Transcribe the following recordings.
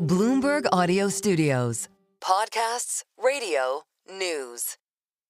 Bloomberg Audio Studios. Podcasts, radio, news.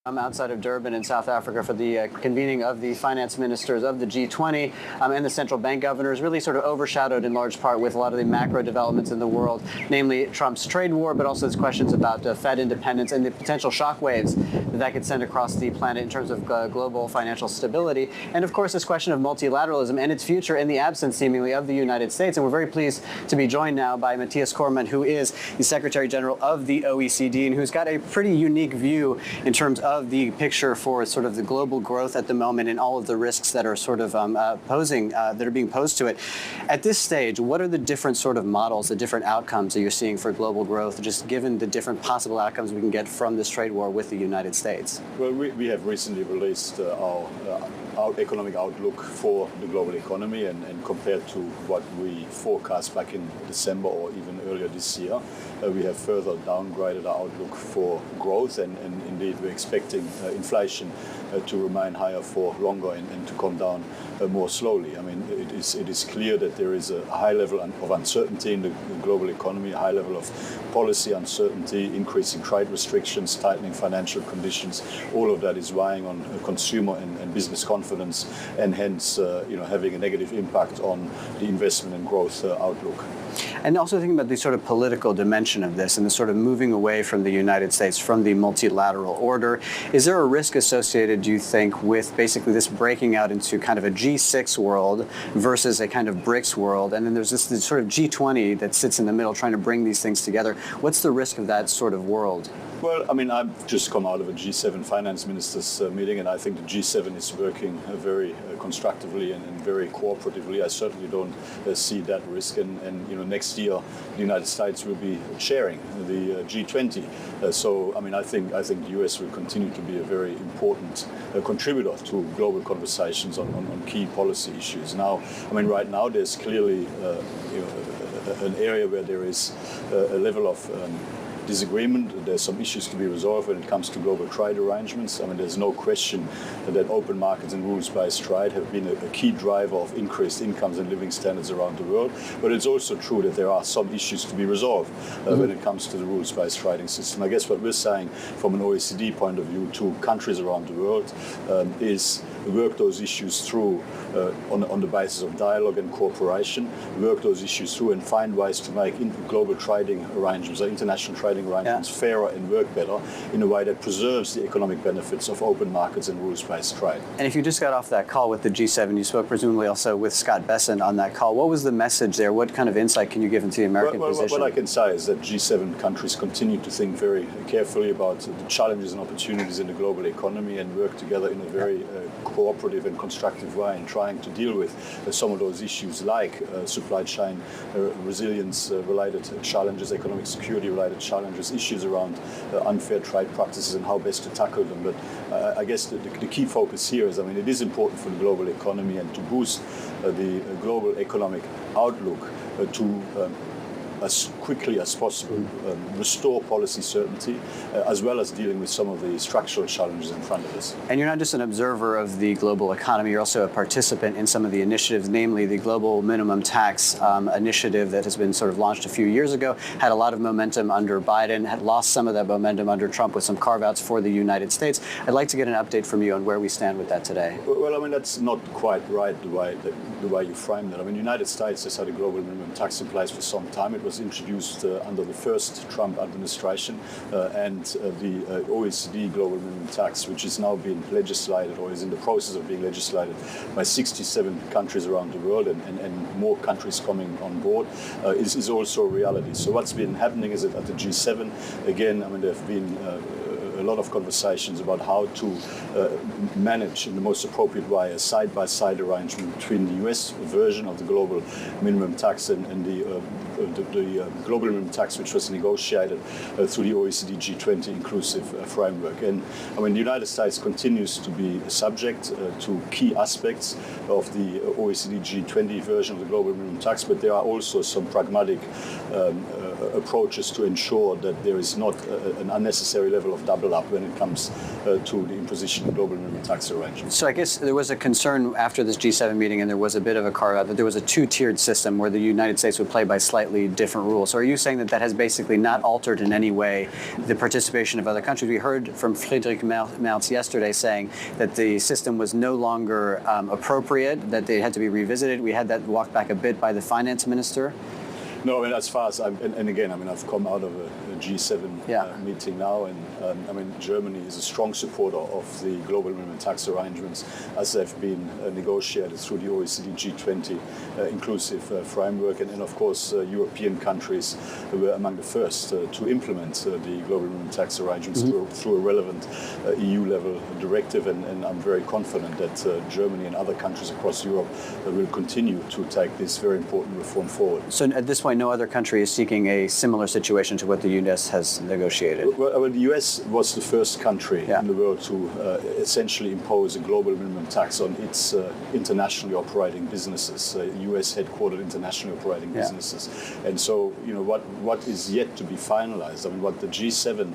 I'm outside of Durban in South Africa for the convening of the finance ministers of the G20 and the central bank governors, really sort of overshadowed in large part with a lot of the macro developments in the world, namely Trump's trade war, but also his questions about Fed independence and the potential shockwaves that could send across the planet in terms of global financial stability. And of course, this question of multilateralism and its future in the absence, seemingly, of the United States. And we're very pleased to be joined now by Mathias Cormann, who is the Secretary General of the OECD and who's got a pretty unique view in terms of the picture for sort of the global growth at the moment and all of the risks that are sort of that are being posed to it. At this stage, what are the different sort of models, the different outcomes that you're seeing for global growth, just given the different possible outcomes we can get from this trade war with the United States? Well, we have recently released our economic outlook for the global economy, and compared to what we forecast back in December or even earlier this year, we have further downgraded our outlook for growth, and indeed we're expecting inflation to remain higher for longer and to come down more slowly. I mean, it is clear that there is a high level of uncertainty in the global economy, a high level of policy uncertainty, increasing trade restrictions, tightening financial conditions. All of that is weighing on consumer and business confidence, and hence, having a negative impact on the investment and growth outlook. And also thinking about the sort of political dimension of this and the sort of moving away from the United States, from the multilateral order, is there a risk associated, do you think, with basically this breaking out into kind of a G6 world versus a kind of BRICS world? And then there's this sort of G20 that sits in the middle trying to bring these things together. What's the risk of that sort of world? Well, I mean, I've just come out of a G7 finance ministers meeting, and I think the G7 is working very constructively and very cooperatively. I certainly don't see that risk. And next year, the United States will be chairing the G20. So, I mean, I think the US will continue to be a very important contributor to global conversations on key policy issues. Now, I mean, right now, there's clearly an area where there is a level of disagreement. There's some issues to be resolved when it comes to global trade arrangements. I mean, there's no question that open markets and rules-based trade have been a key driver of increased incomes and living standards around the world. But it's also true that there are some issues to be resolved when it comes to the rules-based trading system. I guess what we're saying from an OECD point of view to countries around the world is work those issues through on the basis of dialogue and cooperation, work those issues through and find ways to make global trading arrangements or international trading arrangements fairer and work better in a way that preserves the economic benefits of open markets and rules-based trade. And if you just got off that call with the G7, you spoke presumably also with Scott Bessent on that call. What was the message there? What kind of insight can you give into the American position? What I can say is that G7 countries continue to think very carefully about the challenges and opportunities in the global economy and work together in a very cooperative and constructive way in trying to deal with some of those issues like supply chain resilience-related challenges, economic security-related challenges, issues around unfair trade practices and how best to tackle them. But I guess the key focus here is, I mean, it is important for the global economy and to boost the global economic outlook to as quickly as possible, restore policy certainty, as well as dealing with some of the structural challenges in front of us. And you're not just an observer of the global economy, you're also a participant in some of the initiatives, namely the global minimum tax initiative that has been sort of launched a few years ago, had a lot of momentum under Biden, had lost some of that momentum under Trump with some carve-outs for the United States. I'd like to get an update from you on where we stand with that today. Well, I mean, that's not quite right the way you framed it. I mean, the United States has had a global minimum tax in place for some time. It was introduced under the first Trump administration, and the OECD global minimum tax, which is now being legislated or is in the process of being legislated by 67 countries around the world, and more countries coming on board, is also a reality. So what's been happening is that at the G7, again, I mean, there have been a lot of conversations about how to manage in the most appropriate way a side-by-side arrangement between the US version of the global minimum tax and the global minimum tax, which was negotiated through the OECD G20 inclusive framework. And I mean, the United States continues to be subject to key aspects of the OECD G20 version of the global minimum tax, but there are also some pragmatic approaches to ensure that there is not an unnecessary level of double level up when it comes to the imposition of global minimum tax arrangements. So I guess there was a concern after this G7 meeting, and there was a bit of a carve-out that there was a two-tiered system where the United States would play by slightly different rules. So are you saying that that has basically not altered in any way the participation of other countries? We heard from Friedrich Merz yesterday saying that the system was no longer appropriate, that they had to be revisited. We had that walked back a bit by the finance minister. No, I mean, as far as and again, I mean, I've come out of a G7 meeting now, and I mean, Germany is a strong supporter of the global minimum tax arrangements as they've been negotiated through the OECD G20 inclusive framework, and of course, European countries were among the first to implement the global minimum tax arrangements through a relevant EU-level directive, and I'm very confident that Germany and other countries across Europe will continue to take this very important reform forward. So at this point, no other country is seeking a similar situation to what the U.S. has negotiated? Well, the U.S. was the first country in the world to essentially impose a global minimum tax on its internationally operating businesses, U.S. headquartered internationally operating businesses. And so, you know, what is yet to be finalized, I mean, what the G7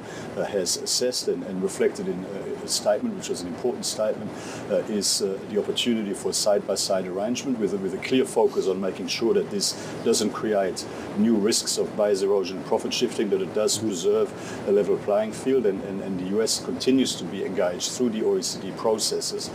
has assessed and reflected in a statement, which was an important statement, is the opportunity for a side-by-side arrangement with a clear focus on making sure that this doesn't create new risks of bias erosion and profit shifting, that it does preserve a level playing field, and the US continues to be engaged through the OECD processes,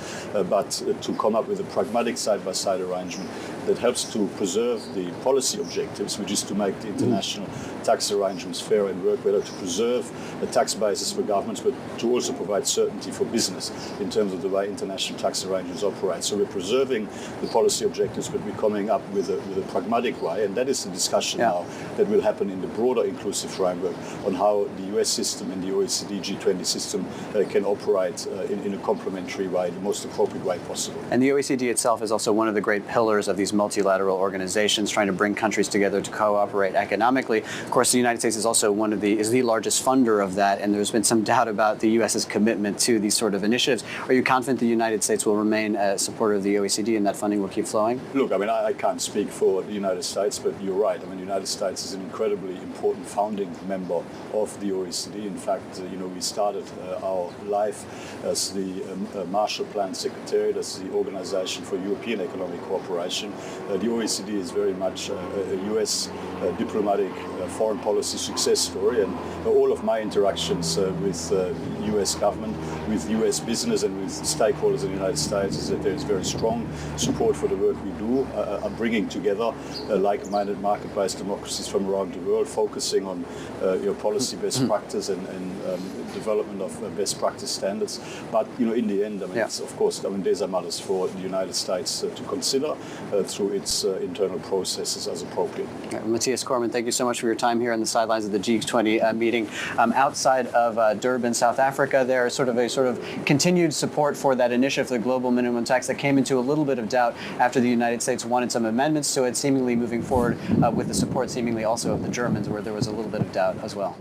but to come up with a pragmatic side-by-side arrangement that helps to preserve the policy objectives, which is to make the international tax arrangements fair and work better, to preserve the tax basis for governments, but to also provide certainty for business in terms of the way international tax arrangements operate. So we're preserving the policy objectives, but we're coming up with a pragmatic way, and that is the discussion now that will happen in the broader inclusive framework on how the US system and the OECD G20 system can operate in a complementary way, the most appropriate way possible. And the OECD itself is also one of the great pillars of these multilateral organizations, trying to bring countries together to cooperate economically. Of course, the United States is also is the largest funder of that, and there's been some doubt about the U.S.'s commitment to these sort of initiatives. Are you confident the United States will remain a supporter of the OECD and that funding will keep flowing? Look, I mean, I can't speak for the United States, but you're right. I mean, the United States is an incredibly important founding member of the OECD. In fact, you know, we started our life as the Marshall Plan Secretariat, as the Organization for European Economic Cooperation. The OECD is very much a US diplomatic foreign policy success story, and all of my interactions with the US government, with US business and with stakeholders in the United States is that there is very strong support for the work we do, bringing together like-minded market-based democracies from around the world, focusing on policy best practice and development of best practice standards. But you know, in the end, I mean, it's, of course, I mean, these are matters for the United States to consider through its internal processes as appropriate. Mathias Cormann, thank you so much for your time here on the sidelines of the G20 meeting. Outside of Durban, South Africa, there is sort of continued support for that initiative, the global minimum tax, that came into a little bit of doubt after the United States wanted some amendments to it, seemingly moving forward with the support seemingly also of the Germans, where there was a little bit of doubt as well.